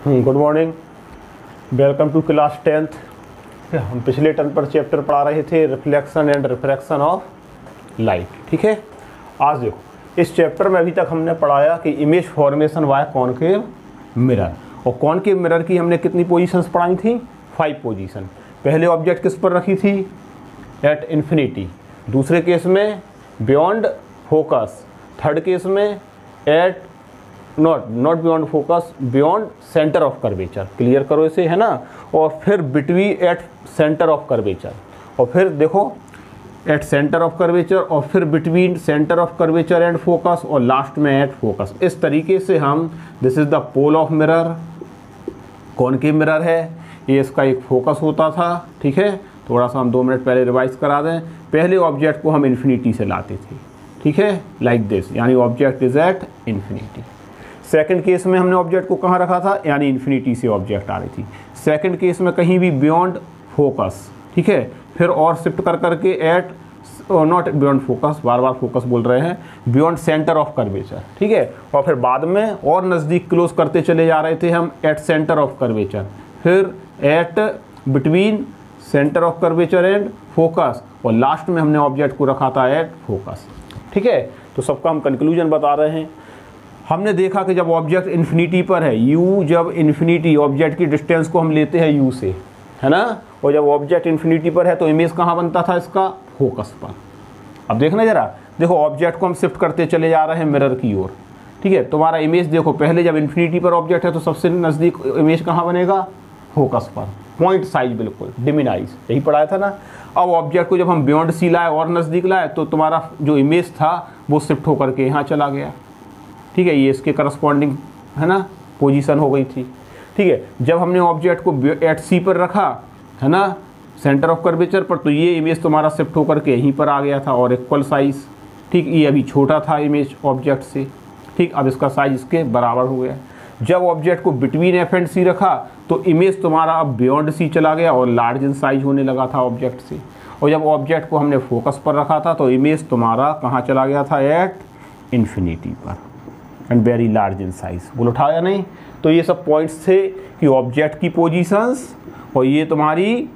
Good morning, welcome to class 10th। हम पिछले term पर चैप्टर पढ़ा रहे थे reflection and refraction of light. ठीक है, आज देखो इस चैप्टर में अभी तक हमने पढ़ाया कि image formation by concave mirror, और कॉनकेव मिरर की हमने कितनी पोजीशंस पढ़ाई थी? 5 पोजीशन। पहले ऑब्जेक्ट किस पर रखी थी? At infinity. दूसरे केस में बियॉन्ड फोकस। थर्ड केस में at not beyond focus, beyond centre of curvature. Clear करो इसे, है ना। और फिर between at centre of curvature, और फिर देखो एट सेंटर ऑफ कर्वेचर, और फिर between centre of curvature and focus, और लास्ट में एट फोकस। इस तरीके से हम, this is the pole of mirror, concave mirror है, ये इसका एक फोकस होता था। ठीक है, थोड़ा सा हम 2 मिनट पहले रिवाइज करा दें। पहले ऑब्जेक्ट को हम इन्फिनिटी से लाते थे, ठीक है, लाइक दिस, यानी object is at infinity. Second case में हमने ऑब्जेक्ट को कहाँ रखा था? यानी इन्फिनिटी से ऑब्जेक्ट आ रही थी। सेकंड केस में कहीं भी बियॉन्ड फोकस, ठीक है, फिर और शिफ्ट कर करके एट नॉट बियॉन्ड फोकस, बार बार फोकस बोल रहे हैं, बियॉन्ड सेंटर ऑफ कर्वेचर। ठीक है, और फिर बाद में और नज़दीक क्लोज करते चले जा रहे थे हम एट सेंटर ऑफ कर्वेचर, फिर at between centre of curvature and focus, और लास्ट में हमने ऑब्जेक्ट को रखा था एट फोकस। ठीक है, तो सबका हम कंक्लूजन बता रहे हैं। हमने देखा कि जब ऑब्जेक्ट इन्फिनिटी पर है, u जब इन्फिनिटी, ऑब्जेक्ट की डिस्टेंस को हम लेते हैं u से, है ना, और जब ऑब्जेक्ट इन्फिनिटी पर है तो इमेज कहाँ बनता था इसका? फोकस पर। अब देखना जरा, देखो ऑब्जेक्ट को हम शिफ्ट करते चले जा रहे हैं मिरर की ओर। ठीक है, तुम्हारा इमेज देखो, पहले जब इन्फिनिटी पर ऑब्जेक्ट है तो सबसे नज़दीक इमेज कहाँ बनेगा? फोकस पर। पॉइंट साइज बिल्कुल डिमिनाइज, यही पढ़ाया था ना। अब ऑब्जेक्ट को जब हम बियॉन्ड सी लाए और नज़दीक लाए तो तुम्हारा जो इमेज था वो शिफ्ट होकर के यहाँ चला गया। ठीक है, ये इसके करस्पॉन्डिंग, है ना, पोजीशन हो गई थी। ठीक है, जब हमने ऑब्जेक्ट को एट सी पर रखा, है ना, सेंटर ऑफ कर्वेचर पर, तो ये इमेज तुम्हारा शिफ्ट होकर के यहीं पर आ गया था और इक्वल साइज। ठीक, ये अभी छोटा था इमेज ऑब्जेक्ट से। ठीक, अब इसका साइज इसके बराबर हो गया। जब ऑब्जेक्ट को बिटवीन एफ एंड सी रखा तो इमेज तुम्हारा अब बियॉन्ड सी चला गया और लार्ज इन साइज होने लगा था ऑब्जेक्ट से। और जब ऑब्जेक्ट को हमने फोकस पर रखा था तो इमेज तुम्हारा कहाँ चला गया था? एट इन्फिनिटी पर, and very large in size. बोलो उठा या नहीं? तो ये सब पॉइंट्स थे कि ऑब्जेक्ट की पोजीशंस और ये तुम्हारी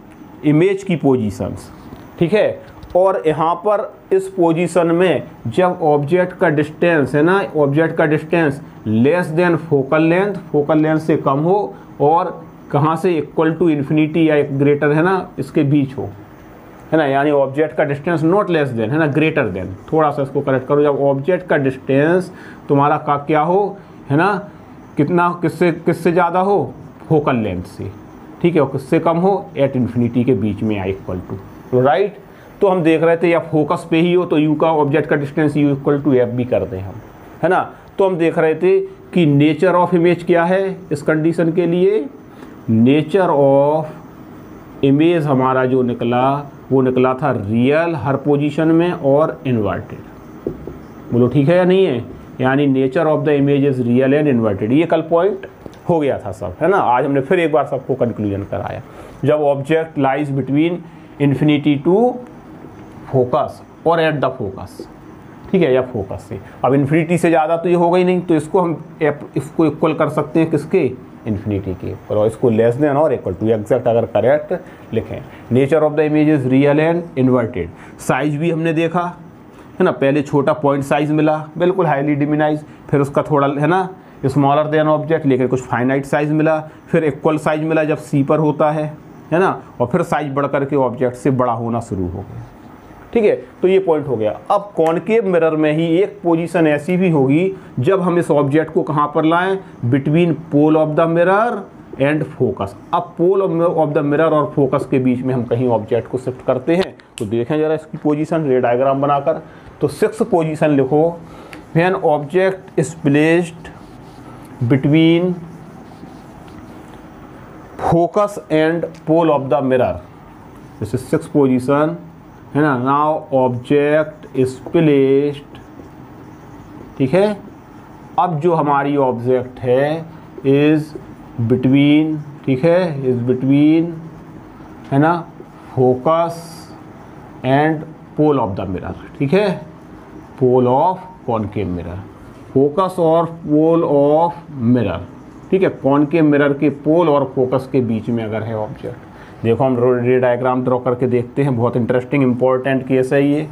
इमेज की पोजीशंस। ठीक है, और यहाँ पर इस पोजीशन में जब ऑब्जेक्ट का डिस्टेंस, है ना, ऑब्जेक्ट का distance less than focal length से कम हो, और कहाँ से? इक्वल टू इन्फिनिटी या ग्रेटर, है ना, इसके बीच हो, है ना, यानी ऑब्जेक्ट का डिस्टेंस नॉट लेस देन, है ना, ग्रेटर देन। थोड़ा सा इसको करेक्ट करो, जब ऑब्जेक्ट का डिस्टेंस तुम्हारा का क्या हो, है ना, कितना, किससे ज़्यादा हो? फोकल लेंथ से। ठीक है, और किससे कम हो? एट इन्फिनिटी के बीच में, या इक्वल टू, राइट। तो हम देख रहे थे या फोकस पे ही हो तो यू का ऑब्जेक्ट का distance u equal to f भी करते हैं हम, है ना। तो हम देख रहे थे कि नेचर ऑफ इमेज क्या है इस कंडीशन के लिए? नेचर ऑफ इमेज हमारा जो निकला वो निकला था रियल हर पोजीशन में और इन्वर्टेड। बोलो ठीक है या नहीं है? यानी nature of the image is real and inverted. ये कल पॉइंट हो गया था सब, है ना। आज हमने फिर एक बार सबको कंक्लूजन कराया। जब object lies between infinity to focus और एट द फोकस, ठीक है, या फोकस से। अब इन्फिनिटी से ज़्यादा तो ये हो गई नहीं, तो इसको हम इसको इक्वल कर सकते हैं किसके? इन्फिनिटी के, और इसको लेस देन और इक्वल टू, एग्जैक्ट अगर करेक्ट लिखें। Nature of the image is real and inverted. Size भी हमने देखा, है ना, पहले छोटा पॉइंट साइज मिला, बिल्कुल हाईली डिमिनाइज, फिर उसका थोड़ा, है ना, स्मॉलर देन ऑब्जेक्ट, लेकिन कुछ फाइनाइट साइज मिला, फिर इक्वल साइज मिला जब सी पर होता है ना, और फिर साइज बढ़ करके ऑब्जेक्ट से बड़ा होना शुरू हो गया। ठीक है, तो ये पॉइंट हो गया। अब कॉनकेव मिरर में ही एक पोजीशन ऐसी भी होगी जब हम इस ऑब्जेक्ट को कहाँ पर लाएं? Between pole of the mirror and focus. अब पोल ऑफ द मिरर और फोकस के बीच में हम कहीं ऑब्जेक्ट को शिफ्ट करते हैं, तो देखें जरा इसकी पोजीशन रे डायग्राम बनाकर। तो 6th पोजीशन लिखो, when object is placed between focus and pole of the mirror. This is 6th position, है ना। नाउ ऑब्जेक्ट इज प्लेस्ड, ठीक है, अब जो हमारी ऑब्जेक्ट है इज बिटवीन, ठीक है, इज बिटवीन, है ना, focus and pole of the mirror. ठीक है, pole of concave mirror, focus और पोल ऑफ मिरर। ठीक है, कॉनकेव मिरर के पोल और फोकस के बीच में अगर है ऑब्जेक्ट। देखो हम रे डायग्राम ड्रॉ करके देखते हैं, बहुत इंटरेस्टिंग इंपॉर्टेंट केस है ये,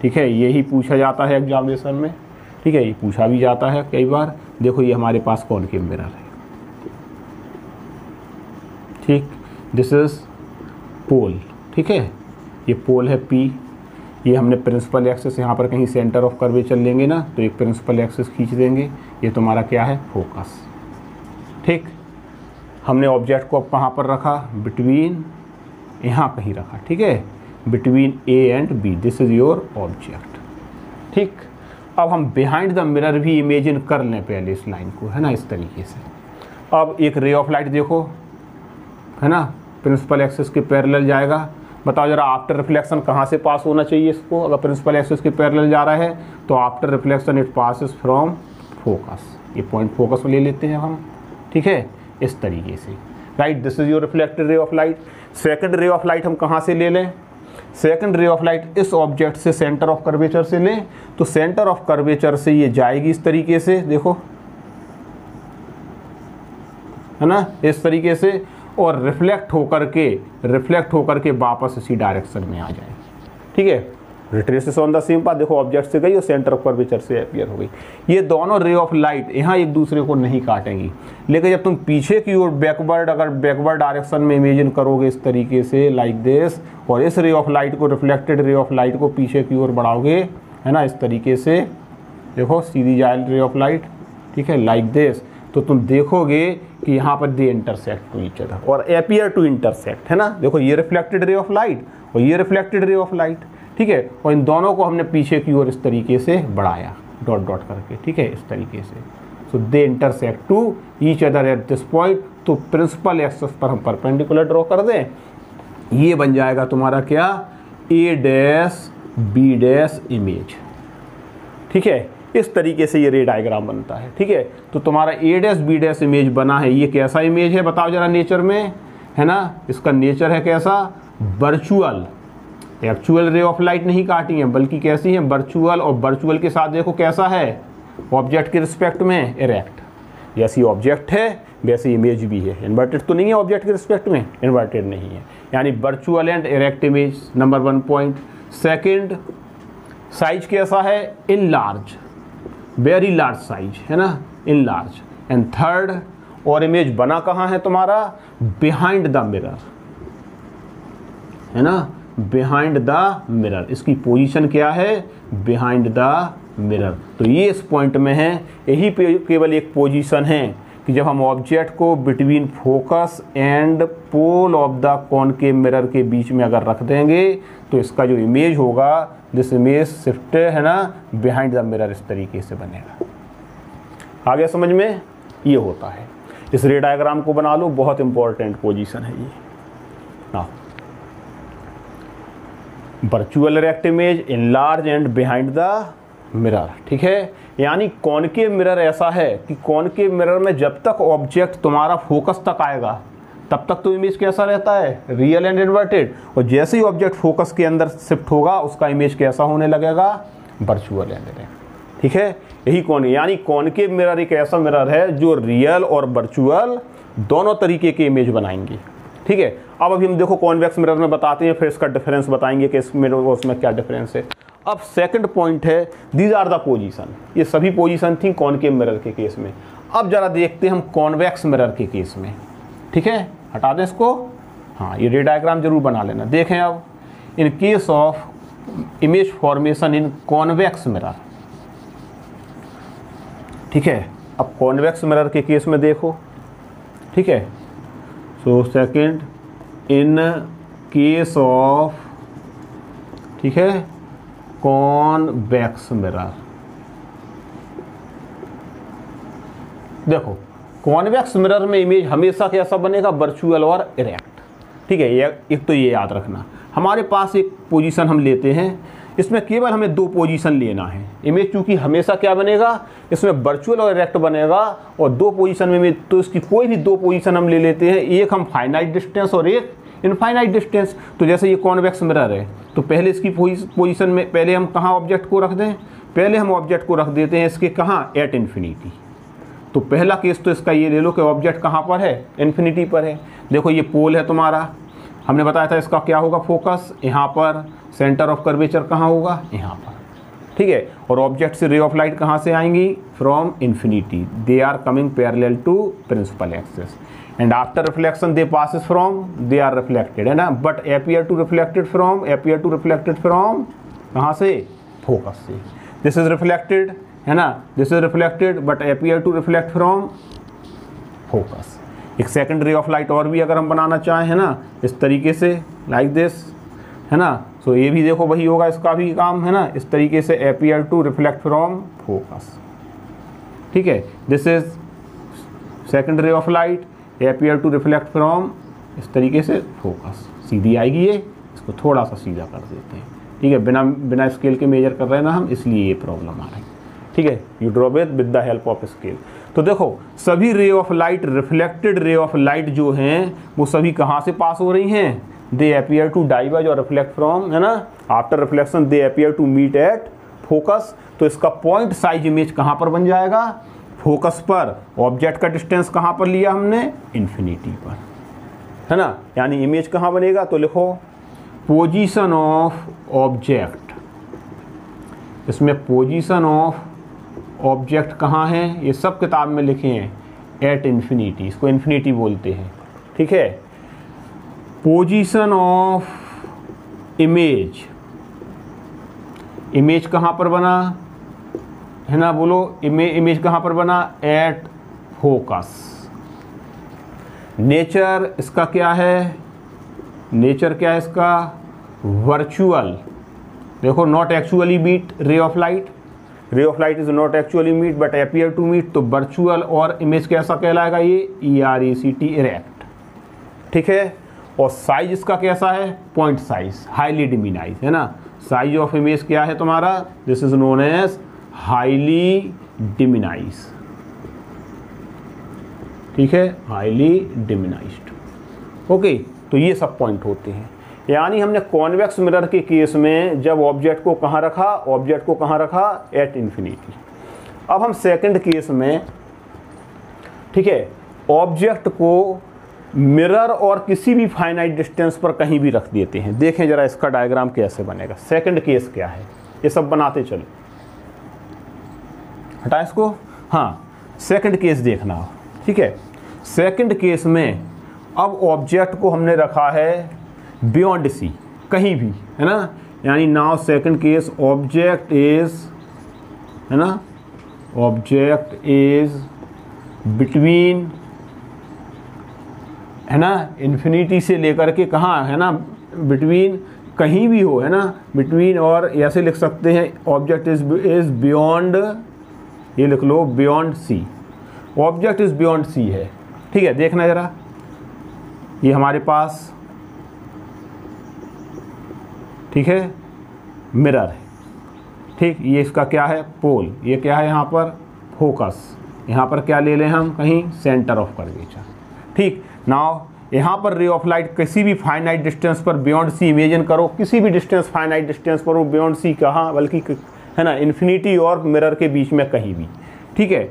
ठीक है, यही पूछा जाता है एग्जामिनेशन में, ठीक है, ये पूछा भी जाता है कई बार। देखो ये हमारे पास कॉनकेव मिरर है, ठीक, दिस इज पोल, ठीक है, ये पोल है P, ये हमने प्रिंसिपल एक्सिस यहाँ पर कहीं सेंटर ऑफ कर्वेचर लेंगे ना, तो एक प्रिंसिपल एक्सिस खींच देंगे, ये तुम्हारा क्या है, फोकस, ठीक। हमने ऑब्जेक्ट को अब कहाँ पर रखा, बिटवीन, यहाँ कहीं रखा, ठीक है, between A and B, this is your object, ठीक। अब हम बिहाइंड द मिरर भी इमेजिन कर लें पहले इस लाइन को, है ना, इस तरीके से। अब एक रे ऑफ लाइट देखो, है ना, प्रिंसिपल एक्सिस के पैरेलल जाएगा। बताओ जरा आफ्टर रिफ्लेक्शन कहाँ से पास होना चाहिए इसको, अगर प्रिंसिपल एक्सिस के पैरेलल जा रहा है तो after reflection it passes from focus, ये पॉइंट फोकस में ले लेते हैं हम, ठीक है, इस तरीके से, right, this is your reflected ray of light. Second ray of light हम कहाँ से ले लें, सेकंड रे ऑफ लाइट इस ऑब्जेक्ट से सेंटर ऑफ कर्वेचर से लें, तो सेंटर ऑफ कर्वेचर से ये जाएगी इस तरीके से, देखो, है ना, इस तरीके से, और रिफ्लेक्ट होकर के वापस इसी डायरेक्शन में आ जाएगी, ठीक है, retraces on the same path. देखो ऑब्जेक्ट से गई और सेंटर ऑफ कर्वेचर से अपीयर हो गई। ये दोनों रे ऑफ लाइट यहाँ एक दूसरे को नहीं काटेंगी, लेकिन जब तुम पीछे की ओर बैकवर्ड, अगर बैकवर्ड डायरेक्शन में इमेजिन करोगे इस तरीके से लाइक दिस, और इस रे ऑफ लाइट को, रिफ्लेक्टेड रे ऑफ लाइट को पीछे की ओर बढ़ाओगे, है ना, इस तरीके से, देखो सीधी जाए रे ऑफ लाइट, ठीक है, लाइक दिस, तो तुम देखोगे कि यहाँ पर they intersect to each other और अपीयर टू इंटरसेक्ट, है ना। देखो ये रिफ्लेक्टेड रे ऑफ लाइट और ये रिफ्लेक्टेड रे ऑफ लाइट, ठीक है, और इन दोनों को हमने पीछे की ओर इस तरीके से बढ़ाया डॉट डॉट करके, ठीक है, इस तरीके से, so they intersect to each other at this point. तो प्रिंसिपल एक्सिस पर हम परपेंडिकुलर ड्रॉ कर दें, ये बन जाएगा तुम्हारा क्या, A dash B dash image, ठीक है, इस तरीके से ये रे डायग्राम बनता है, ठीक है। तो तुम्हारा A dash B dash image बना है, ये कैसा इमेज है बताओ जरा नेचर में, है ना, इसका नेचर है कैसा, वर्चुअल, एक्चुअल रे ऑफ लाइट नहीं काटी है बल्कि कैसी है, वर्चुअल, और वर्चुअल के साथ देखो कैसा है, ऑब्जेक्ट के रिस्पेक्ट में इरेक्ट, जैसी ऑब्जेक्ट है वैसी इमेज भी है, इन्वर्टेड तो नहीं है ऑब्जेक्ट के रिस्पेक्ट में, इन्वर्टेड नहीं है, यानी virtual and erect image, number 1 point. Second, size कैसा है, in large, very large size, है ना, इन लार्ज। एंड थर्ड, और इमेज बना कहाँ है तुम्हारा, बिहाइंड द मिरर, है ना, बिहाइंड द मिरर, इसकी पोजीशन क्या है, बिहाइंड द मिरर। तो ये इस पॉइंट में है, यही केवल एक पोजीशन है कि जब हम ऑब्जेक्ट को between focus and pole of the concave mirror के बीच में अगर रख देंगे तो इसका जो इमेज होगा, दिस इमेज शिफ्ट, है ना, बिहाइंड द मिरर, इस तरीके से बनेगा। आगे समझ में, ये होता है। इस रे डायग्राम को बना लो, बहुत इंपॉर्टेंट पोजीशन है ये। Now virtual erect image in large and behind the mirror, ठीक है, यानी कॉनकेव मिरर ऐसा है कि कॉनकेव मिरर में जब तक ऑब्जेक्ट तुम्हारा फोकस तक आएगा तब तक तो इमेज कैसा रहता है, रियल एंड इन्वर्टेड, और जैसे ही ऑब्जेक्ट फोकस के अंदर शिफ्ट होगा उसका इमेज कैसा होने लगेगा, वर्चुअल एंड इरेक्ट, ठीक है। यही यानी कॉनकेव मिरर एक ऐसा मिरर है जो रियल और वर्चुअल दोनों तरीके के इमेज बनाएंगे, ठीक है। अब अभी हम देखो कॉन्वेक्स मिरर में बताते हैं, फिर इसका डिफरेंस बताएंगे कि इस मिरर और उसमें क्या डिफरेंस है। अब सेकंड पॉइंट है, दीज आर द पोजीशन, ये सभी पोजीशन थी कॉनकेव मिरर के केस में। अब जरा देखते हैं हम कॉन्वेक्स मिरर के केस में, ठीक है, हटा दें इसको, हाँ, ये रे डायग्राम जरूर बना लेना। देखें अब in case of image formation in convex mirror, ठीक है। अब कॉन्वेक्स मिरर के केस में देखो, ठीक है, so second, in case of, ठीक है, कॉन्वेक्स मिरर, देखो कॉन्वेक्स मिरर में इमेज हमेशा कैसा बनेगा, वर्चुअल और इरेक्ट, ठीक है। एक तो ये याद रखना, हमारे पास एक पोजीशन हम लेते हैं, इसमें केवल हमें 2 पोजीशन लेना है, इमेज चूंकि हमेशा क्या बनेगा, इसमें वर्चुअल और इरेक्ट बनेगा, और 2 पोजीशन में इमेज, तो इसकी कोई भी 2 पोजीशन हम ले लेते हैं, एक हम फाइनाइट डिस्टेंस और एक इनफाइनाइट डिस्टेंस। तो जैसे ये कॉन्वेक्स मिरर है तो पहले इसकी पोजीशन में, पहले हम कहाँ ऑब्जेक्ट को रख दें, पहले हम ऑब्जेक्ट को रख देते हैं इसके कहाँ, एट इन्फिनिटी, तो पहला केस तो इसका ये ले लो कि ऑब्जेक्ट कहाँ पर है, इन्फिनिटी पर है। देखो ये पोल है तुम्हारा, हमने बताया था इसका क्या होगा फोकस यहाँ पर, सेंटर ऑफ कर्वेचर कहाँ होगा, यहाँ पर, ठीक है। और ऑब्जेक्ट से रे ऑफ लाइट कहाँ से आएंगी, from infinity, they are coming parallel to principal axis and after reflection they passes from, they are reflected, है ना, but appear to reflected from कहाँ से, फोकस से। दिस इज रिफ्लेक्टेड, है ना, this is reflected but appear to reflect from focus. एक second ray of light और भी अगर हम बनाना चाहें, है ना, इस तरीके से, लाइक दिस, है ना, सो ये भी देखो वही होगा, इसका भी काम, है ना, इस तरीके से appear to reflect from focus, ठीक है। This is second ray of light, appear to reflect from, इस तरीके से फोकस, सीधी आएगी ये, इसको थोड़ा सा सीधा कर देते हैं, ठीक है, बिना स्केल के मेजर कर रहे हैं ना हम, इसलिए ये प्रॉब्लम आ रही है, ठीक है। You draw with the help of scale. तो देखो सभी रे of light, reflected ray of light जो हैं वो सभी कहाँ से पास हो रही हैं, दे अपीयर टू डाइवर्ज और रिफ्लेक्ट फ्रॉम, है ना, after reflection they appear to meet at focus. तो इसका पॉइंट साइज इमेज कहाँ पर बन जाएगा, फोकस पर। ऑब्जेक्ट का डिस्टेंस कहाँ पर लिया हमने, इन्फिनिटी पर, है ना, यानी इमेज कहाँ बनेगा, तो लिखो पोजीशन ऑफ ऑब्जेक्ट, इसमें पोजीशन ऑफ ऑब्जेक्ट कहाँ है, ये सब किताब में लिखे हैं, एट इन्फिनिटी, इसको इन्फिनिटी बोलते हैं, ठीक है। पोजीशन ऑफ इमेज, इमेज कहाँ पर बना, है ना, बोलो, इमेज कहाँ पर बना, एट फोकस। नेचर इसका क्या है, नेचर क्या है इसका, वर्चुअल, देखो not actually meet ray of light, ray of light is not actually meet but appear to meet, तो वर्चुअल और इमेज कैसा कहलाएगा ये, ERECT, इरेक्ट, ठीक है। और साइज इसका कैसा है, पॉइंट साइज, हाईली डिमिनाइज, है ना, साइज ऑफ इमेज क्या है तुम्हारा, this is known as highly diminished, ठीक है, हाईली डिमिनाइज्ड, ओके। तो ये सब पॉइंट होते हैं, यानी हमने कॉन्वेक्स मिरर के केस में जब ऑब्जेक्ट को कहाँ रखा, ऑब्जेक्ट को कहाँ रखा, एट इन्फिनिटी। अब हम सेकंड केस में, ठीक है, ऑब्जेक्ट को मिरर और किसी भी फाइनाइट डिस्टेंस पर कहीं भी रख देते हैं। देखें जरा इसका डायग्राम कैसे बनेगा। सेकंड केस क्या है, ये सब बनाते चलो, हटा इसको, हाँ, सेकंड केस देखना, ठीक है। सेकंड केस में अब ऑब्जेक्ट को हमने रखा है बियॉन्ड सी, कहीं भी, है ना, यानी now second case object is, है ना, ऑब्जेक्ट इज बिटवीन, है ना, इन्फिनिटी से लेकर के कहाँ, है ना, बिटवीन कहीं भी हो, है ना, बिटवीन, और ऐसे लिख सकते हैं ऑब्जेक्ट इज बियॉन्ड, ये लिख लो beyond C, object is beyond C है, ठीक है। देखना जरा, ये हमारे पास, ठीक है, मिरर है, ठीक, ये इसका क्या है, पोल, ये क्या है यहाँ पर, फोकस, यहाँ पर क्या ले लें हम, कहीं सेंटर ऑफ कर्वेचर, ठीक। नाउ यहाँ पर रे ऑफ लाइट किसी भी फाइनाइट डिस्टेंस पर बियॉन्ड सी, इमेजिन करो किसी भी डिस्टेंस, फाइनाइट डिस्टेंस पर, वो बियॉन्ड सी कहाँ, बल्कि, है ना, इन्फिनिटी और मिरर के बीच में कहीं भी, ठीक है।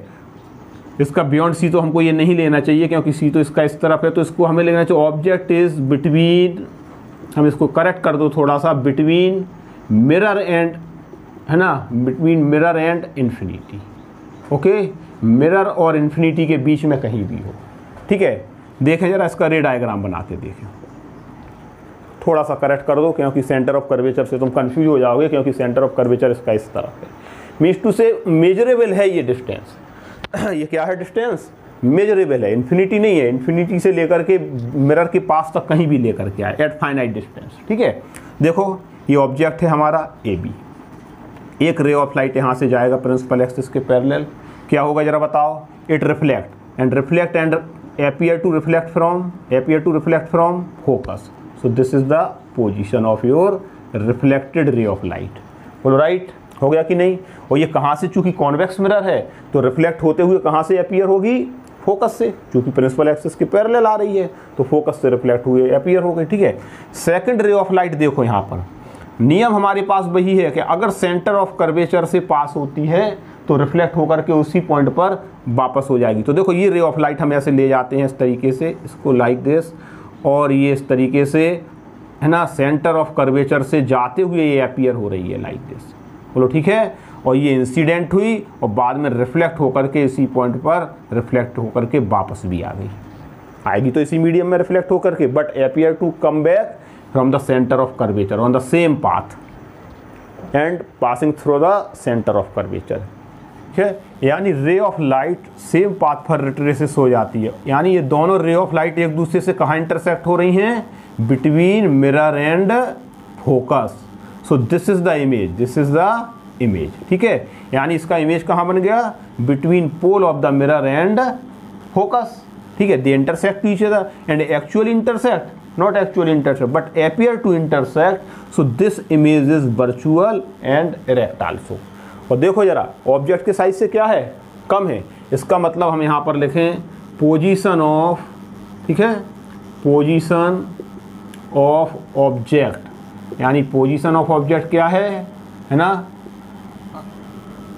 इसका बियॉन्ड सी तो हमको ये नहीं लेना चाहिए क्योंकि सी तो इसका इस तरफ है, तो इसको हमें लेना चाहिए ऑब्जेक्ट इज बिटवीन, हम इसको करेक्ट कर दो थोड़ा सा, बिटवीन मिरर एंड, है ना, between mirror and infinity, okay, mirror और इन्फिनिटी के बीच में कहीं भी हो, ठीक है। देखें जरा इसका रे डायग्राम बना के देखें, थोड़ा सा करेक्ट कर दो क्योंकि सेंटर ऑफ कर्वेचर से तुम कंफ्यूज हो जाओगे, क्योंकि सेंटर ऑफ कर्वेचर इसका इस तरफ है, मीन्स टू से मेजरेबल है ये डिस्टेंस, ये क्या है डिस्टेंस, मेजरेबल है, इन्फिनिटी नहीं है, इन्फिनिटी से लेकर के मिरर के पास तक कहीं भी लेकर के आए, एट फाइनाइट डिस्टेंस, ठीक है। देखो ये ऑब्जेक्ट है हमारा AB, एक रे ऑफ लाइट यहाँ से जाएगा प्रिंसिपल एक्सिस के पैरेलल, क्या होगा जरा बताओ, it reflect and appear to reflect from focus, so this is the position of your reflected ray of light, बोलो राइट हो गया कि नहीं। और ये कहाँ से, चूंकि कॉन्वेक्स मिरर है तो रिफ्लेक्ट होते हुए कहाँ से अपीयर होगी, फोकस से, चूंकि प्रिंसिपल एक्सिस के पैरेलल आ रही है तो फोकस से रिफ्लेक्ट हुए अपीयर हो गई, ठीक है। सेकंड रे ऑफ लाइट देखो यहाँ पर नियम हमारे पास वही है कि अगर सेंटर ऑफ कर्वेचर से पास होती है तो रिफ्लेक्ट होकर के उसी पॉइंट पर वापस हो जाएगी। तो देखो ये रे ऑफ लाइट हम ऐसे ले जाते हैं इस तरीके से, इसको लाइक दिस, और ये इस तरीके से है ना सेंटर ऑफ कर्वेचर से जाते हुए ये अपीयर हो रही है लाइक दिस। बोलो ठीक है। और ये इंसिडेंट हुई और बाद में रिफ्लेक्ट होकर के इसी पॉइंट पर रिफ्लेक्ट होकर के वापस भी आ गई, आएगी तो इसी मीडियम में रिफ्लेक्ट होकर के, but appear to come back from the centre of curvature on the same path and passing through the centre of curvature. ठीक है, यानी ray of light same path पर रिट्रेसेस हो जाती है। यानी ये दोनों रे ऑफ लाइट एक दूसरे से कहाँ इंटरसेक्ट हो रही हैं? Between mirror and focus. So this is the image, this is the image. ठीक है, यानी इसका इमेज कहाँ बन गया? Between pole of the mirror and focus. ठीक है, they intersect each other and actually intersect, not actually intersect but appear to intersect, so this image is virtual and erect also। और देखो जरा ऑब्जेक्ट के size से क्या है? कम है। इसका मतलब हम यहाँ पर लिखें पोजीशन ऑफ, ठीक है, पोजीशन ऑफ ऑब्जेक्ट, यानी पोजीशन ऑफ ऑब्जेक्ट क्या है ना,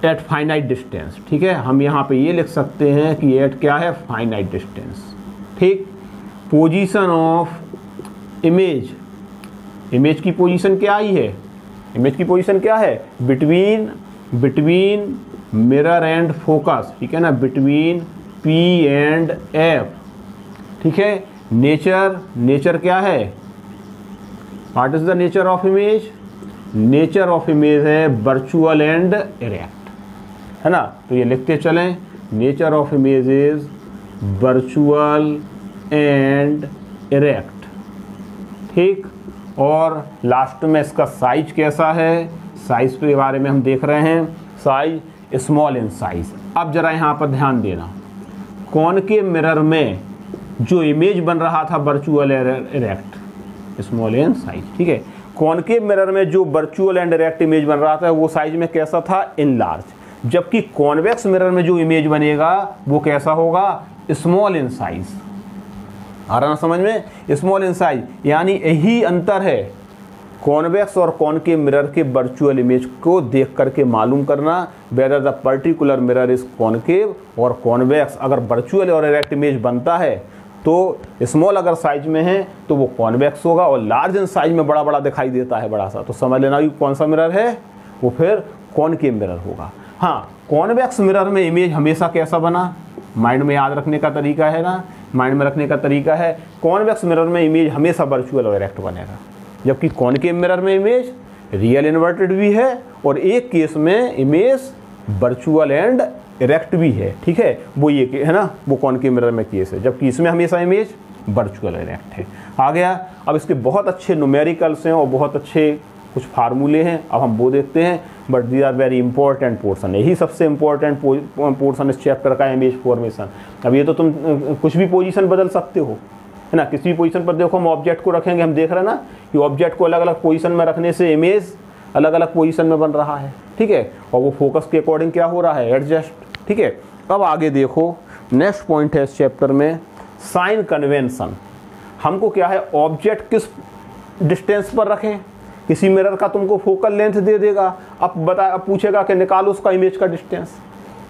एट फाइनाइट डिस्टेंस। ठीक है, हम यहाँ पे ये लिख सकते हैं कि एट क्या है? Finite distance. ठीक, पोजीशन ऑफ इमेज, इमेज की पोजीशन क्या आई है? इमेज की पोजीशन क्या है? Between mirror and focus. ठीक है ना, बिटवीन पी एंड एफ। ठीक है, नेचर क्या है? What is the nature of image? Nature of image है वर्चुअल एंड इरेक्ट, है ना। तो ये लिखते चलें, nature of image is virtual and erect. ठीक, और लास्ट में इसका साइज कैसा है? साइज के बारे में हम देख रहे हैं, साइज स्मॉल इन साइज। अब जरा यहाँ पर ध्यान देना, कॉनकेव मिरर में जो इमेज बन रहा था virtual erect, small in size. ठीक है, कॉनकेव मिरर में जो वर्चुअल एंड इरेक्ट इमेज बन रहा था वो साइज में कैसा था? In large. जबकि कॉन्वेक्स मिरर में जो इमेज बनेगा वो कैसा होगा? Small in size. आ रहा ना समझ में? स्मॉल इन साइज, यानी यही अंतर है कॉन्वेक्स और कॉनकेव मिरर के वर्चुअल इमेज को देख करके मालूम करना whether the particular mirror is concave और कॉन्वेक्स। अगर वर्चुअल और इरेक्ट इमेज बनता है तो स्मॉल अगर साइज में है तो वो कॉन्वेक्स होगा, और लार्ज इन साइज में बड़ा बड़ा दिखाई देता है बड़ा सा, तो समझ लेना कि कौन सा मिरर है वो फिर कॉनकेव मिरर होगा। हाँ, कॉन्वेक्स मिरर में इमेज हमेशा कैसा बना? माइंड में याद रखने का तरीका है ना, माइंड में रखने का तरीका है, कॉन्वेक्स मिरर में इमेज हमेशा वर्चुअल और इरेक्ट बनेगा, जबकि कॉनकेव मिरर में इमेज रियल इन्वर्टेड भी है और एक केस में इमेज वर्चुअल एंड इरेक्ट भी है। ठीक है, वो ये है ना, वो कॉनकेव मिरर में केस है, जबकि इसमें हमेशा इमेज वर्चुअल इरेक्ट है। आ गया। अब इसके बहुत अच्छे न्यूमेरिकल्स हैं और बहुत अच्छे कुछ फार्मूले हैं, अब हम वो देखते हैं, but these are very important portion. यही सबसे इंपॉर्टेंट पोर्सन इस चैप्टर का, इमेज फॉर्मेशन। अब ये तो तुम कुछ भी पोजीशन बदल सकते हो, है ना, किसी भी पोजीशन पर देखो हम ऑब्जेक्ट को रखेंगे, हम देख रहे हैं ना कि ऑब्जेक्ट को अलग अलग पोजीशन में रखने से इमेज अलग अलग पोजीशन में बन रहा है। ठीक है, और वो फोकस के अकॉर्डिंग क्या हो रहा है? एडजस्ट। ठीक है, अब आगे देखो, नेक्स्ट पॉइंट है इस चैप्टर में साइन कन्वेंशन। हमको क्या है, ऑब्जेक्ट किस डिस्टेंस पर रखें? किसी मिरर का तुमको फोकल लेंथ दे देगा, अब पूछेगा कि निकालो उसका इमेज का डिस्टेंस।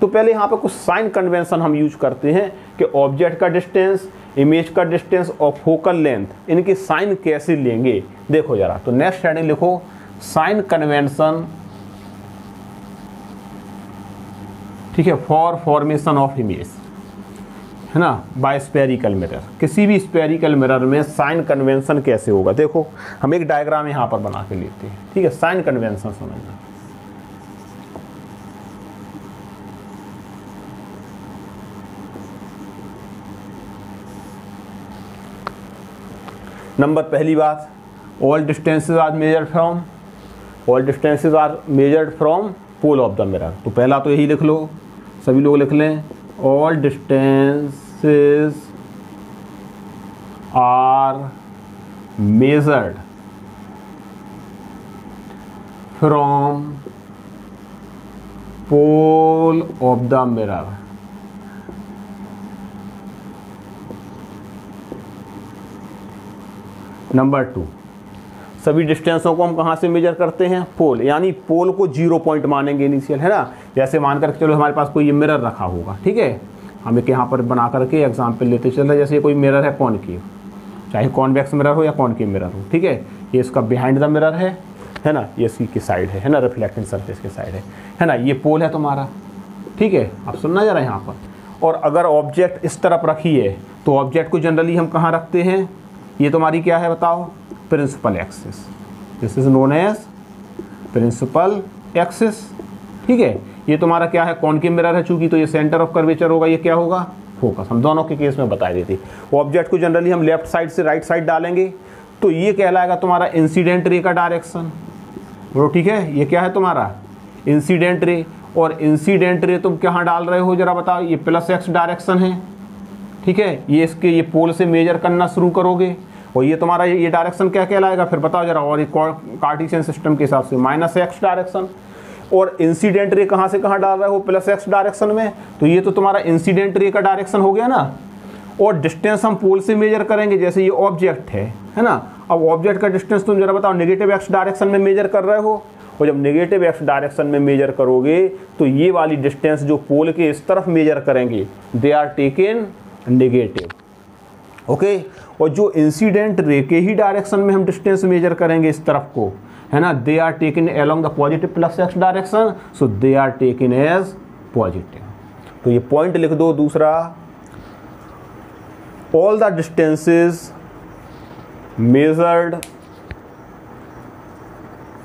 तो पहले यहाँ पे कुछ साइन कन्वेंशन हम यूज करते हैं कि ऑब्जेक्ट का डिस्टेंस, इमेज का डिस्टेंस और फोकल लेंथ, इनकी साइन कैसे लेंगे। देखो जरा, तो नेक्स्ट हेडिंग लिखो, साइन कन्वेंशन, ठीक है, फॉर फॉर्मेशन ऑफ इमेज, है ना, बाय स्पेरिकल मिरर। किसी भी स्पेरिकल मिरर में साइन कन्वेंशन कैसे होगा? देखो हम एक डायग्राम यहाँ पर बना के लेते हैं। ठीक है, साइन कन्वेंशन समझना। नंबर पहली बात, all distances are measured from pole of the mirror. तो पहला तो यही लिख लो, सभी लोग लिख लें, all distances are measured from pole of the mirror. Number 2, सभी डिस्टेंसों को हम कहाँ से मेजर करते हैं, पोल, यानी पोल को 0 पॉइंट मानेंगे इनिशियल, है ना। जैसे मान कर चलो हमारे पास कोई ये मिरर रखा होगा, ठीक है, हम एक यहाँ पर बना करके एग्जाम्पल लेते चल, जैसे कोई मिरर है कॉनकेव, चाहे कॉन्वेक्स मिरर हो या कॉनकेव मिरर हो, ठीक है, ये इसका बिहाइंड द मिरर है ना, ये इसकी की साइड है ना, रिफ्लेक्टिंग सरफेस की साइड है ना, ये पोल है तुम्हारा, ठीक है। अब सुनना जरा यहाँ पर, और अगर ऑब्जेक्ट इस तरफ रखी है तो ऑब्जेक्ट को जनरली हम कहाँ रखते हैं, ये तुम्हारी क्या है बताओ, principal axis, this is known as principal axis, ठीक है। ये तुम्हारा क्या है, कॉनकेव मिरर है चूंकि, तो ये सेंटर ऑफ कर्वेचर होगा, ये क्या होगा, फोकस। हम दोनों के केस में बता देते, ऑब्जेक्ट को जनरली हम लेफ्ट साइड से राइट साइड डालेंगे तो ये कहलाएगा तुम्हारा इंसिडेंट रे का डायरेक्शन, बोलो ठीक है, ये क्या है तुम्हारा इंसिडेंट रे। और इंसिडेंट रे तुम कहाँ डाल रहे हो जरा बताओ, ये +x डायरेक्शन है, ठीक है, ये इसके ये पोल से मेजर करना शुरू करोगे, और ये तुम्हारा ये डायरेक्शन क्या कहलाएगा फिर बताओ जरा, और ये कार्टेशियन सिस्टम के हिसाब से -x डायरेक्शन। और इंसिडेंट रे कहाँ से कहाँ डाल रहे हो, +x डायरेक्शन में, तो ये तो तुम्हारा इंसिडेंट रे का डायरेक्शन हो गया ना। और डिस्टेंस हम पोल से मेजर करेंगे, जैसे ये ऑब्जेक्ट है ना, अब ऑब्जेक्ट का डिस्टेंस तुम जरा बताओ -x डायरेक्शन में मेजर कर रहे हो, और जब -x डायरेक्शन में मेजर करोगे तो ये वाली डिस्टेंस जो पोल के इस तरफ मेजर करेंगे they are taken negative, okay. और जो इंसिडेंट रे के ही डायरेक्शन में हम डिस्टेंस मेजर करेंगे इस तरफ को, है ना, they are taken along the positive +x direction, so they are taken as positive. तो ये पॉइंट लिख दो। दूसरा, all the distances measured,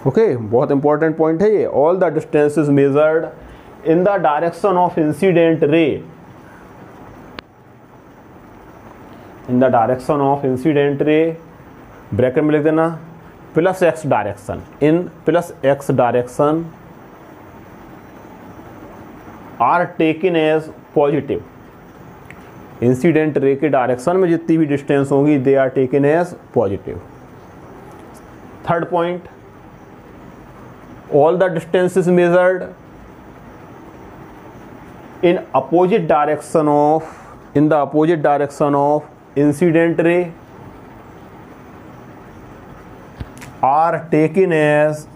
okay, बहुत इंपॉर्टेंट पॉइंट है ये, all the distances measured in the direction of incident ray, in the direction of incident ray, bracket में लिख देना +x direction, in +x direction are taken as positive. Incident ray के direction में जितनी भी distance होंगी they are taken as positive. Third point, all the distances measured in opposite direction of incident ray are taken as,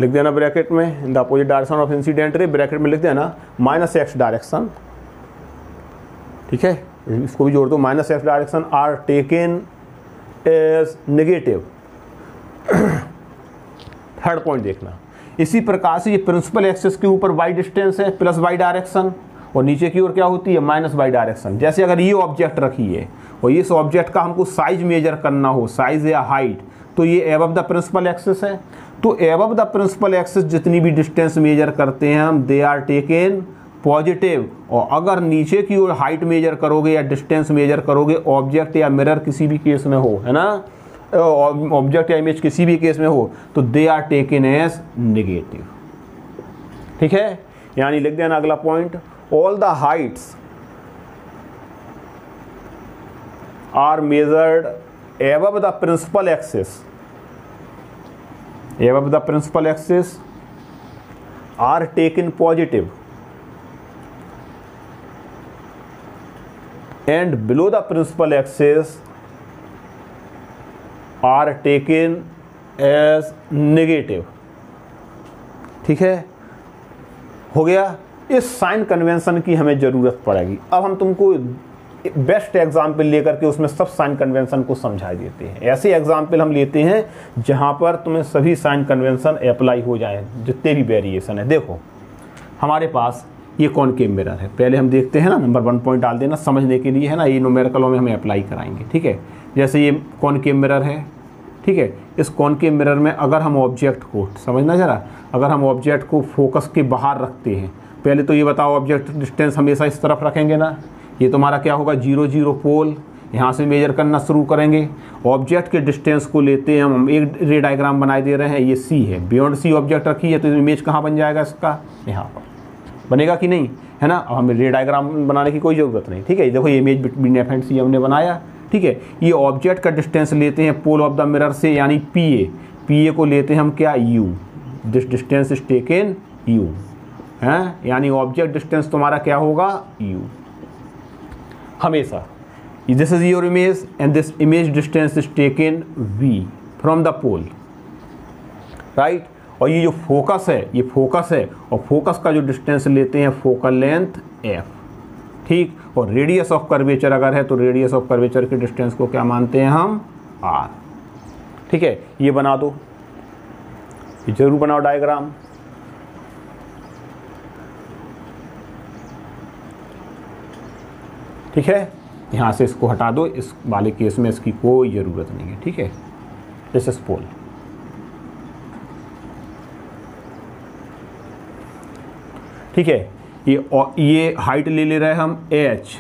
लिख देना bracket में, in the opposite direction of incident ray, bracket में लिख देना -x डायरेक्शन, ठीक है, इसको भी जोड़ दो, -x direction are taken as negative. Third point देखना, इसी प्रकार से ये प्रिंसिपल एक्सिस के ऊपर y डिस्टेंस है +y डायरेक्शन, और नीचे की ओर क्या होती है -y डायरेक्शन। जैसे अगर ये ऑब्जेक्ट रखी है और इस ऑब्जेक्ट का हमको साइज मेजर करना हो, साइज या हाइट, तो ये एबव द प्रिंसिपल एक्सिस है, तो एबव द प्रिंसिपल एक्सिस जितनी भी डिस्टेंस मेजर करते हैं हम दे आर टेकन पॉजिटिव। और अगर नीचे की ओर हाइट मेजर करोगे या डिस्टेंस मेजर करोगे, ऑब्जेक्ट या मिरर किसी भी केस में हो, है ना, ऑब्जेक्ट या इमेज किसी भी केस में हो, तो they are taken as negative, ठीक है। यानी लिख देना अगला point, all the heights are measured above the principal axis, above the principal axis are taken positive and below the principal axis are taken as negative, ठीक है, हो गया। इस साइन कन्वेंशन की हमें ज़रूरत पड़ेगी। अब हम तुमको बेस्ट एग्जाम्पल लेकर के उसमें सब साइन कन्वेंशन को समझा देते हैं। ऐसे एग्जाम्पल हम लेते हैं जहां पर तुम्हें सभी साइन कन्वेंशन अप्लाई हो जाए, जितने भी वेरिएशन है। देखो हमारे पास ये कॉनकेव मिरर है, पहले हम देखते हैं ना, नंबर 1 पॉइंट डाल देना समझने के लिए, है ना, ये न्यूमेरिकलों में हमें अप्लाई कराएंगे, ठीक है। जैसे ये कॉनकेव मिरर है, ठीक है, इस कॉनकेव मिरर में अगर हम ऑब्जेक्ट को, समझना जरा, अगर हम ऑब्जेक्ट को फोकस के बाहर रखते हैं, पहले तो ये बताओ ऑब्जेक्ट डिस्टेंस हमेशा इस तरफ रखेंगे ना, ये तुम्हारा क्या होगा 0 0 पोल, यहाँ से मेजर करना शुरू करेंगे। ऑब्जेक्ट के डिस्टेंस को लेते हैं हम, एक रे डायग्राम बनाए दे रहे हैं, ये सी है, बियॉन्ड सी ऑब्जेक्ट रखी है, तो इमेज कहाँ बन जाएगा इसका, यहाँ पर बनेगा कि नहीं, है ना। अब हमें रे डायग्राम बनाने की कोई ज़रूरत नहीं, ठीक है। देखो ये इमेज बिटवीन एफ एंड सी हमने बनाया, ठीक है। ये ऑब्जेक्ट का डिस्टेंस लेते हैं पोल ऑफ द मिरर से, यानी पी ए को लेते हैं हम क्या, u, this distance is taken u, है, यानी ऑब्जेक्ट डिस्टेंस तुम्हारा क्या होगा, यू। हमेशा this is your image and this image distance is taken v from the pole, right. और ये जो फोकस है, ये फोकस है, और फोकस का जो डिस्टेंस लेते हैं फोकल लेंथ f, ठीक। और रेडियस ऑफ कर्वेचर अगर है तो रेडियस ऑफ कर्वेचर के डिस्टेंस को क्या मानते हैं हम, r, ठीक है। ये बना दो, ये जरूर बनाओ डायग्राम। ठीक है, यहाँ से इसको हटा दो, इस वाले केस में इसकी कोई ज़रूरत नहीं है, ठीक है। दिस इज पोल, ठीक है। ये हाइट ले रहे हैं हम h,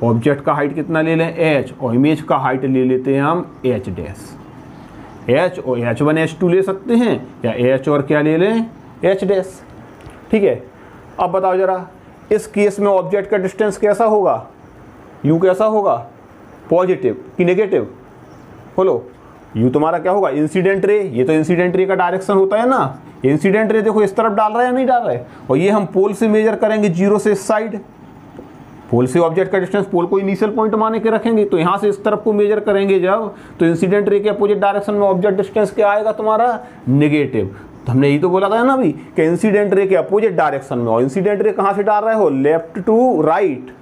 ऑब्जेक्ट का हाइट कितना ले लें h, और इमेज का हाइट ले लेते हैं हम h डैश, h और h1 h2 ले सकते हैं, या h और क्या ले लें h डैश, ठीक है। अब बताओ जरा, इस केस में ऑब्जेक्ट का डिस्टेंस कैसा होगा, u कैसा होगा, पॉजिटिव कि नेगेटिव, बोलो। u तुम्हारा क्या होगा, इंसिडेंट रे, ये तो इंसिडेंट रे का डायरेक्शन होता है ना, इंसिडेंट रे देखो इस तरफ डाल रहा है या नहीं डाल रहा है। और ये हम पोल से मेजर करेंगे, 0 से इस साइड, पोल से ऑब्जेक्ट का डिस्टेंस, पोल को इनिशियल पॉइंट मान के रखेंगे, तो यहाँ से इस तरफ को मेजर करेंगे जब, तो इंसिडेंट रे के अपोजिट डायरेक्शन में ऑब्जेक्ट डिस्टेंस क्या आएगा तुम्हारा, नेगेटिव। तो हमने यही तो बोला था ना अभी कि इंसिडेंट रे के अपोजिट डायरेक्शन में, और इंसिडेंट रे कहाँ से डाल रहे हो, लेफ्ट टू राइट,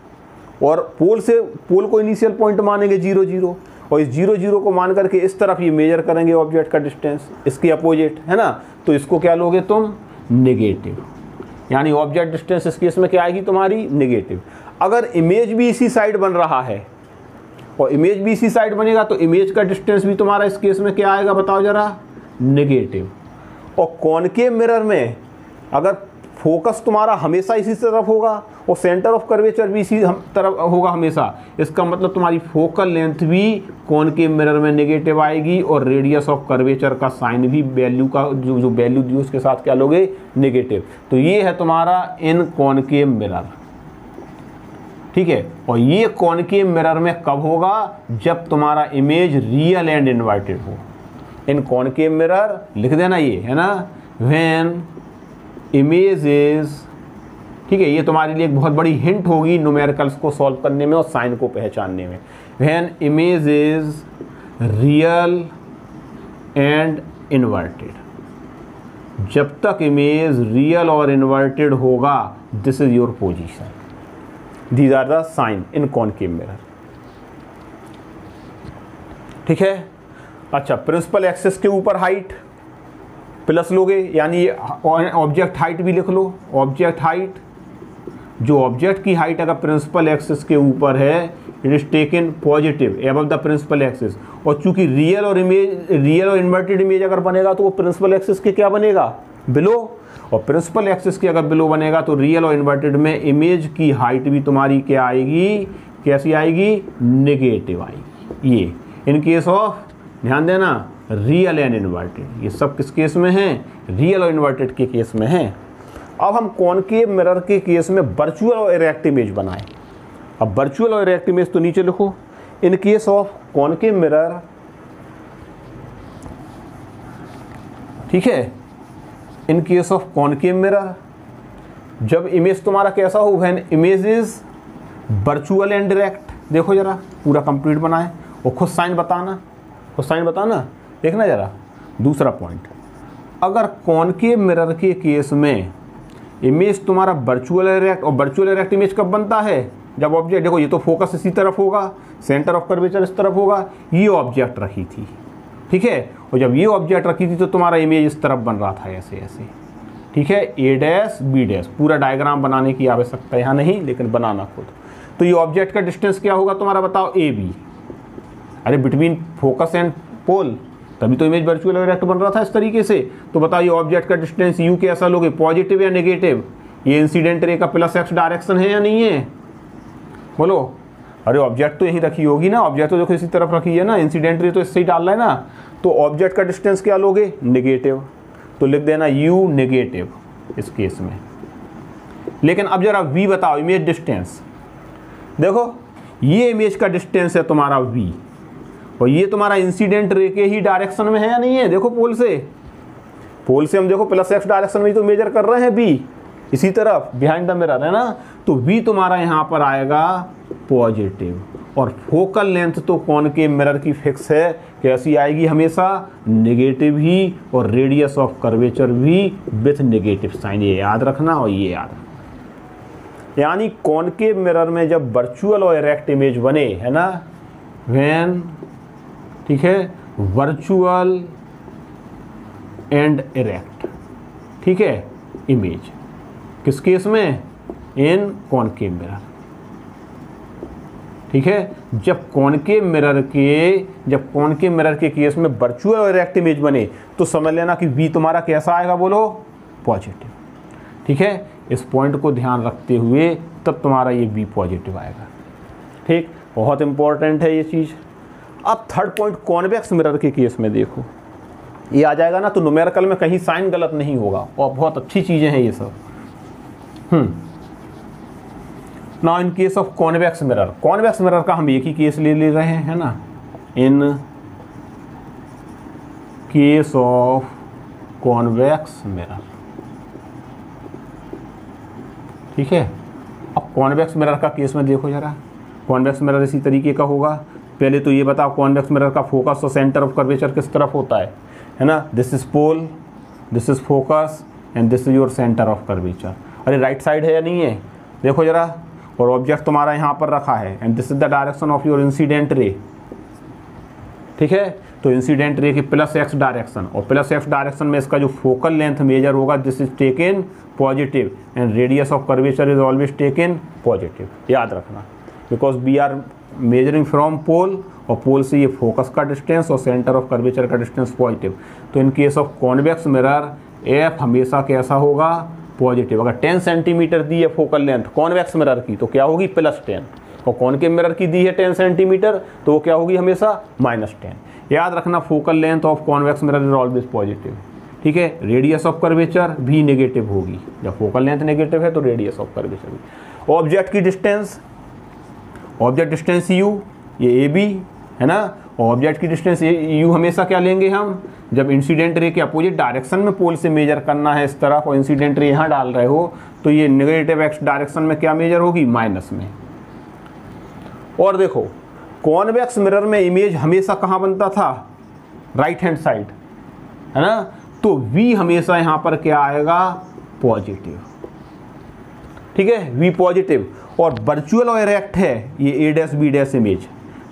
और पोल को इनिशियल पॉइंट मानेंगे 0 0, और इस 0 0 को मान करके इस तरफ ये मेजर करेंगे ऑब्जेक्ट का डिस्टेंस, इसके अपोजिट, है ना। तो इसको क्या लोगे तुम, नेगेटिव, यानी ऑब्जेक्ट डिस्टेंस इस केस में क्या आएगी तुम्हारी, नेगेटिव। अगर इमेज भी इसी साइड बन रहा है, और इमेज भी इसी साइड बनेगा, तो इमेज का डिस्टेंस भी तुम्हारा इस केस में क्या आएगा बताओ जरा, नेगेटिव। और कॉनकेव मिरर में अगर फोकस तुम्हारा हमेशा इसी तरफ होगा, और सेंटर ऑफ कर्वेचर भी इसी तरफ होगा हमेशा, इसका मतलब तुम्हारी फोकल लेंथ भी कॉनकेव मिरर में नेगेटिव आएगी, और रेडियस ऑफ कर्वेचर का साइन भी वैल्यू का जो वैल्यू दी उसके साथ क्या लोगे, नेगेटिव। तो ये है तुम्हारा इन कॉनकेव मिरर, ठीक है। और ये कॉनकेव मिरर में कब होगा, जब तुम्हारा इमेज रियल एंड इन्वर्टेड हो। इन कॉनकेव मिरर लिख देना ये, है ना, व्हेन इमेज इज, ठीक है। ये तुम्हारे लिए एक बहुत बड़ी हिंट होगी न्यूमेरिकल्स को सॉल्व करने में और साइन को पहचानने में। When image is real and inverted, जब तक इमेज रियल और इन्वर्टेड होगा, this is your position, these are the sign in concave mirror, ठीक है। अच्छा, प्रिंसिपल एक्सिस के ऊपर हाइट प्लस लोगे, यानी ऑब्जेक्ट हाइट भी लिख लो, ऑब्जेक्ट हाइट, जो ऑब्जेक्ट की हाइट अगर प्रिंसिपल एक्सिस के ऊपर है, it is taken positive above the principal axis. और चूंकि रियल और इन्वर्टेड इमेज अगर बनेगा तो वो प्रिंसिपल एक्सिस के क्या बनेगा, बिलो, और प्रिंसिपल एक्सिस के अगर बिलो बनेगा तो रियल और इन्वर्टेड में इमेज की हाइट भी तुम्हारी क्या आएगी, कैसी आएगी, नेगेटिव आएगी। ये इन केस ऑफ, ध्यान देना, रियल एंड इन्वर्टेड, ये सब किस केस में है, रियल और इन्वर्टेड के केस में है। अब हम कॉनकेव मिरर के केस में वर्चुअल और इरेक्ट इमेज बनाएं। अब वर्चुअल और इरेक्ट इमेज तो नीचे लिखो, in case of concave mirror, ठीक है। In case of concave mirror, जब इमेज तुम्हारा कैसा हो, when image is virtual and erect, देखो जरा पूरा कंप्लीट बनाए, और खुद साइन बताना, खुद साइन बताना, देखना जरा। दूसरा पॉइंट, अगर कॉनकेव मिरर के केस में इमेज तुम्हारा वर्चुअल इरेक्ट, और वर्चुअल इरेक्ट इमेज कब बनता है, जब ऑब्जेक्ट, देखो ये तो फोकस इसी तरफ होगा, सेंटर ऑफ कर्वेचर इस तरफ होगा, ये ऑब्जेक्ट रखी थी, ठीक है। और जब ये ऑब्जेक्ट रखी थी तो तुम्हारा इमेज इस तरफ बन रहा था, ऐसे ऐसे, ठीक है, ए डैश बी डैश। पूरा डायग्राम बनाने की आवश्यकता यहाँ नहीं, लेकिन बनाना खुद। तो ये ऑब्जेक्ट का डिस्टेंस क्या होगा तुम्हारा बताओ, ए बी, अरे बिटवीन फोकस एंड पोल, तभी तो इमेज वर्चुअल इरेक्ट बन रहा था इस तरीके से। तो बताइए ऑब्जेक्ट का डिस्टेंस यू कैसा लोगे, पॉजिटिव या नेगेटिव, ये इंसिडेंट रे का प्लस एक्स डायरेक्शन है या नहीं है, बोलो। अरे ऑब्जेक्ट तो यहीं रखी होगी ना, ऑब्जेक्ट तो देखो इसी तरफ रखी है ना, इंसिडेंट रे तो इससे ही डाल रहा है ना, तो ऑब्जेक्ट का डिस्टेंस क्या लोगे, नेगेटिव, तो लिख देना यू नेगेटिव इस केस में। लेकिन अब जरा वी बताओ, इमेज डिस्टेंस, देखो ये इमेज का डिस्टेंस है तुम्हारा वी, और ये तुम्हारा इंसिडेंट रे के ही डायरेक्शन में है या नहीं है, देखो पोल से हम देखो प्लस एक्स डायरेक्शन में तो मेजर कर रहे हैं बी, इसी तरफ बिहाइंड द मिरर, है ना। तो वी तुम्हारा यहाँ पर आएगा पॉजिटिव, और फोकल लेंथ तो कॉनकेव मिरर की फिक्स है, कैसी आएगी हमेशा, नेगेटिव ही, और रेडियस ऑफ कर्वेचर भी विथ नेगेटिव साइन, ये याद रखना और ये याद रखना। यानी कॉनकेव मिरर में जब वर्चुअल और इरेक्ट इमेज बने, है ना, व्हेन, ठीक है, वर्चुअल एंड इरेक्ट, ठीक है, इमेज, किस केस में, इन कॉनकेव मिरर, ठीक है, जब कॉनकेव मिरर के केस में वर्चुअल और इरेक्ट इमेज बने तो समझ लेना कि V तुम्हारा कैसा आएगा, बोलो, पॉजिटिव, ठीक है। इस पॉइंट को ध्यान रखते हुए तब तुम्हारा ये V पॉजिटिव आएगा, ठीक, बहुत इंपॉर्टेंट है ये चीज़। अब थर्ड पॉइंट कॉन्वेक्स मिरर के केस में देखो, ये आ जाएगा ना, तो न्यूमेरिकल में कहीं साइन गलत नहीं होगा और बहुत अच्छी चीज़ें हैं ये सब। Now in case of convex mirror का हम एक ही केस ले रहे हैं ना, in case of convex mirror, ठीक है। अब कॉन्वेक्स मिरर का केस में देखो जरा, कॉन्वेक्स मिरर इसी तरीके का होगा। पहले तो ये बताओ कॉन्वेक्स मिरर का फोकस और सेंटर ऑफ कर्वेचर किस तरफ होता है ना, this is pole, this is focus and this is your centre of curvature. अरे राइट साइड है या नहीं है, देखो जरा, और ऑब्जेक्ट तुम्हारा यहाँ पर रखा है and this is the direction of your incident ray, ठीक है। तो इंसिडेंट रे की प्लस एक्स डायरेक्शन, और प्लस एक्स डायरेक्शन में इसका जो फोकल लेंथ मेजर होगा this is taken positive and radius of curvature is always taken positive, याद रखना, because we are measuring from pole, और पोल से ये फोकस का डिस्टेंस और सेंटर ऑफ कर्वेचर का डिस्टेंस पॉजिटिव। तो in case of convex mirror F हमेशा कैसा होगा, पॉजिटिव। अगर 10 सेंटीमीटर दी है फोकल लेंथ कॉन्वेक्स मिरर की तो क्या होगी, +10, और कॉनकेव मिरर की दी है 10 सेंटीमीटर तो वो क्या होगी हमेशा, -10। याद रखना focal length of convex mirror is always positive, ठीक है। रेडियस ऑफ कर्वेचर भी नेगेटिव होगी, जब फोकल लेंथ नेगेटिव है तो रेडियस ऑफ कर्वेचर भी। ऑब्जेक्ट की डिस्टेंस, ऑब्जेक्ट डिस्टेंस u, ये AB है ना, ऑब्जेक्ट की डिस्टेंस u हमेशा क्या लेंगे हम, जब इंसिडेंट रे के अपोजिट डायरेक्शन में पोल से मेजर करना है इस तरफ और इंसिडेंट रे यहाँ डाल रहे हो तो ये नेगेटिव एक्स डायरेक्शन में क्या मेजर होगी, माइनस में। और देखो कॉन्वेक्स मिरर में इमेज हमेशा कहाँ बनता था, राइट हैंड साइड, है ना, तो V हमेशा यहाँ पर क्या आएगा, पॉजिटिव, ठीक है, V पॉजिटिव। और वर्चुअल और इरेक्ट है ये A' B' इमेज,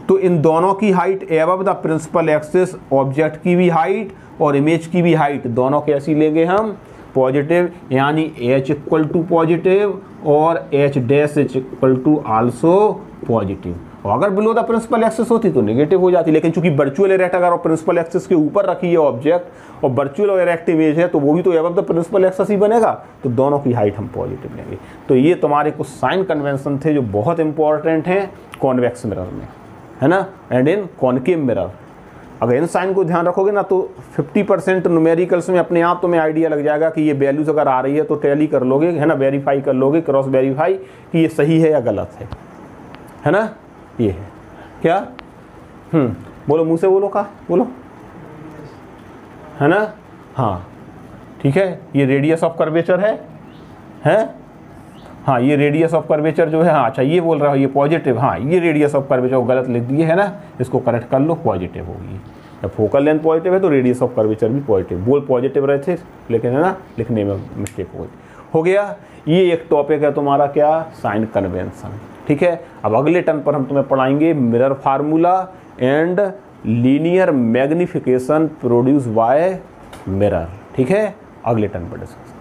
तो इन दोनों की height above the principal axis, object की भी हाइट और इमेज की भी हाइट दोनों कैसी लेंगे हम, पॉजिटिव, यानी H इक्वल टू पॉजिटिव और H' equal to also positive. और अगर बिलो द प्रिंसिपल एक्सिस होती तो नेगेटिव हो जाती, लेकिन चूंकि वर्चुअल इरेक्ट अगर प्रिंसिपल एक्सिस के ऊपर रखी है ऑब्जेक्ट और वर्चुअल और इरेक्ट इमेज है तो वो भी तो एबव द प्रिंसिपल एक्सिस ही बनेगा, तो दोनों की हाइट हम पॉजिटिव लेंगे। तो ये तुम्हारे कुछ साइन कन्वेंशन थे जो बहुत इंपॉर्टेंट हैं कॉन्वेक्स मिरर में, है ना, एंड इन कॉनकेव मिरर। अगर इन साइन को ध्यान रखोगे ना तो 50% न्यूमेरिकल्स में अपने आप तुम्हें आइडिया लग जाएगा कि ये वैल्यूज अगर आ रही है तो टैली कर लोगे, है ना, वेरीफाई कर लोगे, क्रॉस वेरीफाई कि ये सही है या गलत है ना, ये है क्या, बोलो मुंह से बोलो, का बोलो, है ना, हाँ ठीक है। ये रेडियस ऑफ कर्वेचर है, हाँ ये रेडियस ऑफ कर्वेचर जो है, हाँ अच्छा ये बोल रहा हो ये पॉजिटिव, हाँ ये रेडियस ऑफ कर्वेचर गलत लिख दिए, है ना, इसको करेक्ट कर लो, पॉजिटिव होगी। जब फोकल लेंथ पॉजिटिव है तो रेडियस ऑफ कर्वेचर भी पॉजिटिव, बोल पॉजिटिव रहे थे लेकिन है ना लिखने में मिस्टेक हो गया। ये एक टॉपिक है तुम्हारा क्या, साइन कन्वेंशन, ठीक है। अब अगले टर्न पर हम तुम्हें पढ़ाएंगे mirror formula and linear magnification produce by mirror, ठीक है, अगले टर्न पर डिस्कस।